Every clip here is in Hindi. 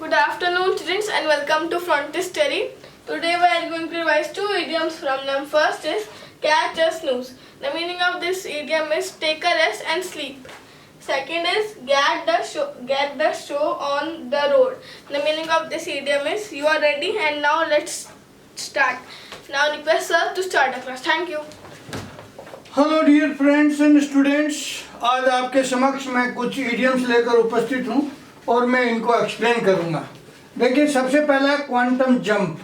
Good afternoon, students, and welcome to Frontier Study. Today we are going to revise two idioms from them. First is catch a snooze. The meaning of this idiom is take a rest and sleep. Second is get the show on the road. The meaning of this idiom is you are ready and now let's start. Now request sir to start the class. Thank you. Hello dear friends and students, आज आपके समक्ष मैं कुछ इडियम्स लेकर उपस्थित हूँ और मैं इनको एक्सप्लेन करूँगा। देखिए, सबसे पहला है क्वांटम जंप,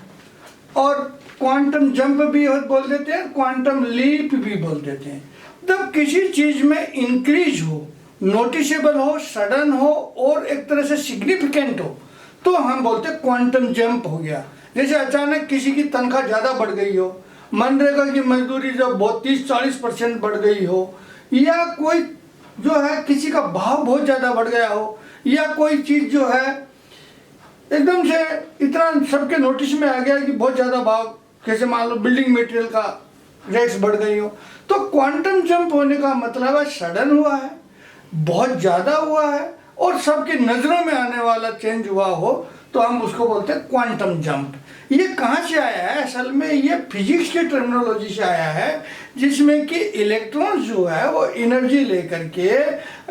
और क्वांटम जंप भी बोल देते हैं, क्वांटम लीप भी बोल देते हैं। जब किसी चीज़ में इंक्रीज हो, नोटिसेबल हो, सडन हो और एक तरह से सिग्निफिकेंट हो, तो हम बोलते हैं क्वांटम जंप हो गया। जैसे अचानक किसी की तनख्वाह ज़्यादा बढ़ गई हो, मनरेगा की मजदूरी जब 30-40% बढ़ गई हो, या कोई जो है किसी का भाव बहुत ज़्यादा बढ़ गया हो, या कोई चीज़ जो है एकदम से इतना सबके नोटिस में आ गया कि बहुत ज़्यादा भाव, कैसे मान लो बिल्डिंग मटेरियल का रेट्स बढ़ गई हो, तो क्वांटम जंप होने का मतलब है सडन हुआ है, बहुत ज़्यादा हुआ है और सबके नज़रों में आने वाला चेंज हुआ हो, तो हम उसको बोलते हैं क्वांटम जंप। ये कहाँ से आया है? असल में ये फिजिक्स की टर्मिनोलॉजी से आया है, जिसमें कि इलेक्ट्रॉन्स जो है वो एनर्जी लेकर के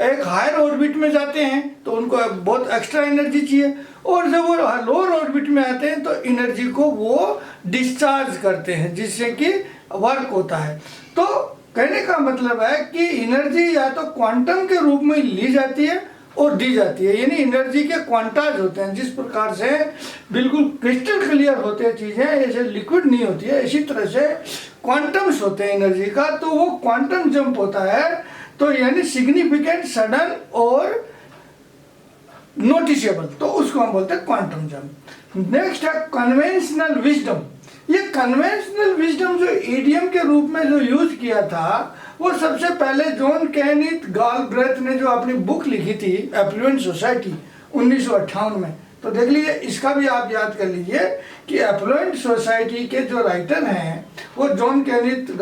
एक हायर ऑर्बिट में जाते हैं तो उनको बहुत एक्स्ट्रा एनर्जी चाहिए, और जब वो लोअर ऑर्बिट में आते हैं तो एनर्जी को वो डिस्चार्ज करते हैं, जिससे कि वर्क होता है। तो कहने का मतलब है कि एनर्जी या तो क्वांटम के रूप में ली जाती है और दी जाती है, यानी एनर्जी के क्वांटाज होते हैं। जिस प्रकार से बिल्कुल क्रिस्टल क्लियर होते हैं चीज़ें, ऐसे लिक्विड नहीं होती है, इसी तरह से क्वांटम्स होते हैं एनर्जी का, तो वो क्वांटम जंप होता है। तो यानी सिग्निफिकेंट, सडन और नोटिसेबल, तो उसको हम बोलते हैं क्वांटम जंप। नेक्स्ट है कन्वेंशनल विजडम। ये कन्वेंशनल विजडम जो इडियम के रूप में जो यूज किया था, वो सबसे पहले जॉन केनिथ गालब्रेथ ने जो अपनी बुक लिखी थी एफ्लुएंट सोसाइटी 1958 में, तो देख लीजिए, इसका भी आप याद कर लीजिए कि एफ्लुएंट सोसाइटी के जो राइटर हैं वो जॉन केनिथ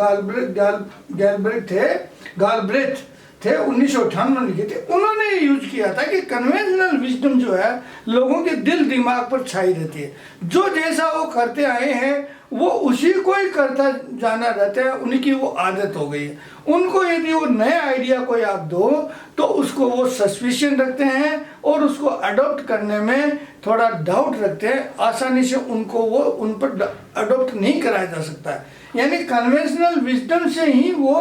गालब्रेथ थे 1958 में लिखे थे। उन्होंने यूज किया था कि कन्वेंशनल विजडम जो है लोगों के दिल दिमाग पर छाई रहती है, जो जैसा वो करते आए हैं वो उसी को ही करता जाना रहता है, उनकी वो आदत हो गई है। उनको यदि वो नया आइडिया कोई आप दो तो उसको वो सस्पिशन रखते हैं और उसको अडॉप्ट करने में थोड़ा डाउट रखते हैं, आसानी से उनको वो उन पर अडॉप्ट नहीं कराया जा सकता है। यानी कन्वेंशनल विजडम से ही वो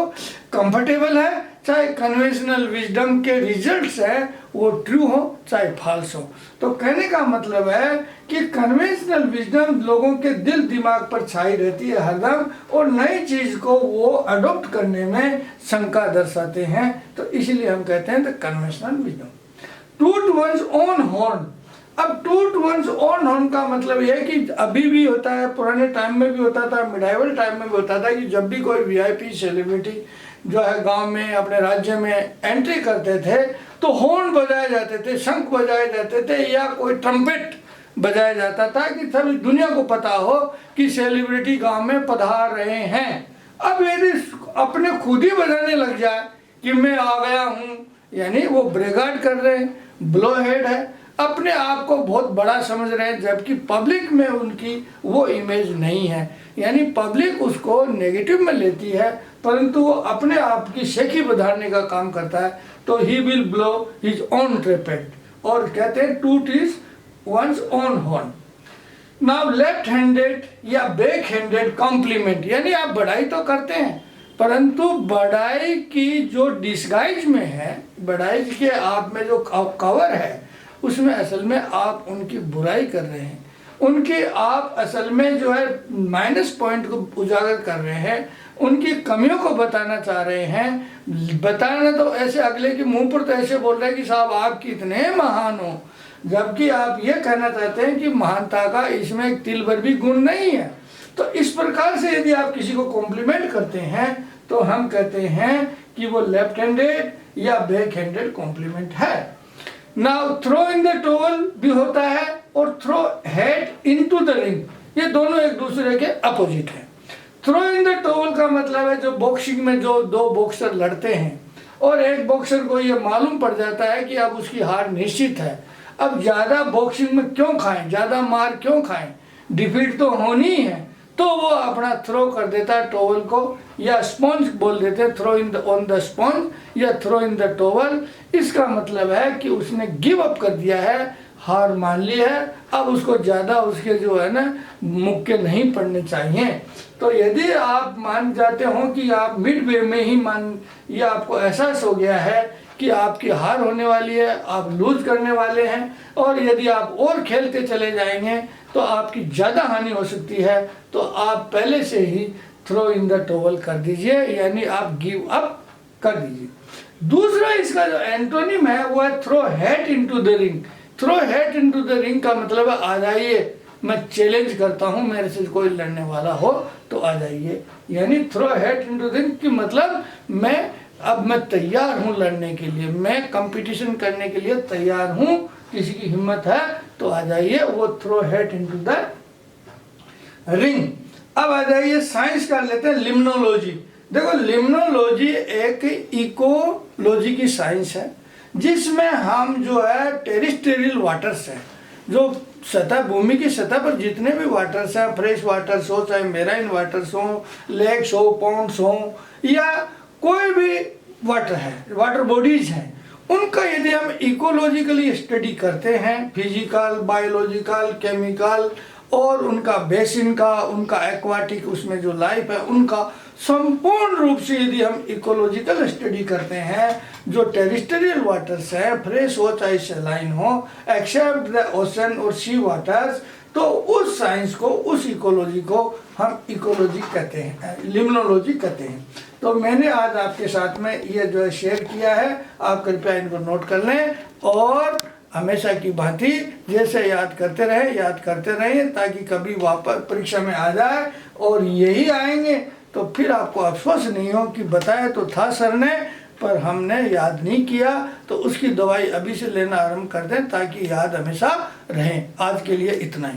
कंफर्टेबल है, चाहे कन्वेंशनल विजडम के रिजल्ट्स हैं वो ट्रू हो चाहे फॉल्स हो। तो कहने का मतलब है कि कन्वेंशनल विजडम लोगों के दिल दिमाग पर छाई रहती है हरदम, और नई चीज को वो अडॉप्ट करने में शंका दर्शाते हैं, तो इसीलिए हम कहते हैं द कन्वेंशनल विजडम। टूट वंस ओन हॉर्न। अब टूट वंस ओन हॉर्न का मतलब यह है कि अभी भी होता है, पुराने टाइम में भी होता था, मिडाइवल टाइम में भी होता था कि जब भी कोई वीआईपी सेलिब्रिटी जो है गांव में अपने राज्य में एंट्री करते थे तो हॉर्न बजाए जाते थे, शंख बजाए जाते थे, या कोई ट्रम्पेट बजाया जाता था कि सभी दुनिया को पता हो कि सेलिब्रिटी गांव में पधार रहे हैं। अब यदि अपने खुद ही बजाने लग जाए कि मैं आ गया हूँ, यानी वो ब्रेगार्ड कर रहे हैं, ब्लो हेड है, अपने आप को बहुत बड़ा समझ रहे हैं, जबकि पब्लिक में उनकी वो इमेज नहीं है, यानी पब्लिक उसको नेगेटिव में लेती है, परंतु वो अपने आप की शेखी बढ़ाने का काम करता है। तो he will blow his own trumpet, और कहते हैं टूट is one's own horn. Now left handed या बैक हैंडेड कॉम्प्लीमेंट, यानी आप बढ़ाई तो करते हैं, परंतु बढ़ाई की जो डिस्गाइज में है, बढ़ाई के आप में जो कवर है, उसमें असल में आप उनकी बुराई कर रहे हैं, उनकी आप असल में जो है माइनस पॉइंट को उजागर कर रहे हैं, उनकी कमियों को बताना चाह रहे हैं। बताना तो ऐसे अगले के मुंह पर तो ऐसे बोल रहे हैं कि साहब आप कितने महान हो, जबकि आप ये कहना चाहते हैं कि महानता का इसमें एक तिल भर भी गुण नहीं है। तो इस प्रकार से यदि आप किसी को कॉम्प्लीमेंट करते हैं तो हम कहते हैं कि वो लेफ्ट हैंडेड या बैक हैंडेड कॉम्प्लीमेंट है। Now throw in the towel भी होता है और throw head into the ring, ये दोनों एक दूसरे के अपोजिट है। थ्रो इन द टॉवल का मतलब है जो बॉक्सिंग में जो दो बॉक्सर लड़ते हैं और एक बॉक्सर को ये मालूम पड़ जाता है कि अब उसकी हार निश्चित है, अब ज़्यादा बॉक्सिंग में क्यों खाएं, ज़्यादा मार क्यों खाएं, डिफीट तो होनी ही है, तो वो अपना थ्रो कर देता है टॉवल को, या स्पॉन्ज बोल देते हैं, throw in the on the sponge या थ्रो इन द टॉवल। इसका मतलब है कि उसने गिव अप कर दिया है, हार मान ली है, अब उसको ज़्यादा उसके जो है ना मुक्के नहीं पड़ने चाहिए। तो यदि आप मान जाते हो कि आप मिड वे में ही या आपको एहसास हो गया है कि आपकी हार होने वाली है, आप लूज करने वाले हैं, और यदि आप और खेलते चले जाएंगे तो आपकी ज़्यादा हानि हो सकती है, तो आप पहले से ही थ्रो इन द टॉवल कर दीजिए, यानी आप गिव अप कर दीजिए। दूसरा इसका जो एंटोनिम है वो है throw hat into the ring. Throw hat into the ring का मतलब है आ जाइए, मैं चैलेंज करता हूँ, मेरे से कोई लड़ने वाला हो तो आ जाइए। यानी throw hat into the ring की मतलब मैं तैयार हूँ लड़ने के लिए, मैं कंपटीशन करने के लिए तैयार हूँ, किसी की हिम्मत है तो आ जाइए, वो throw hat into the ring. अब आ जाइए साइंस कर लेते हैं, लिम्नोलॉजी। देखो लिम्नोलॉजी एक इकोलॉजी की साइंस है, जिसमें हम जो है टेरिस्टेरियल वाटर्स हैं, जो सतह भूमि की सतह पर जितने भी वाटर्स हैं, फ्रेश वाटर्स हो, चाहे मेराइन वाटर्स हो, लेक्स हो, पॉन्ड्स हो, या कोई भी वाटर है, वाटर बॉडीज हैं, उनका यदि हम इकोलॉजिकली स्टडी करते हैं, फिजिकल, बायोलॉजिकल, केमिकल, और उनका बेसिन का, उनका एक्वाटिक उसमें जो लाइफ है उनका संपूर्ण रूप से यदि हम इकोलॉजिकल स्टडी करते हैं, जो टेरिस्टेरियल वाटर्स है, फ्रेश हो चाहे सैलाइन हो, एक्सेप्ट द ओशन और सी वाटर्स, तो उस साइंस को, उस इकोलॉजी को हम इकोलॉजी कहते हैं, लिम्नोलॉजी कहते हैं। तो मैंने आज आपके साथ में ये जो है शेयर किया है, आप कृपया इनको नोट कर लें और हमेशा की भांति जैसे याद करते रहें, ताकि कभी वापस परीक्षा में आ जाए और यही आएंगे तो फिर आपको अफसोस नहीं हो कि बताया तो था सर ने, पर हमने याद नहीं किया। तो उसकी दवाई अभी से लेना आरंभ कर दें ताकि याद हमेशा रहे। आज के लिए इतना ही।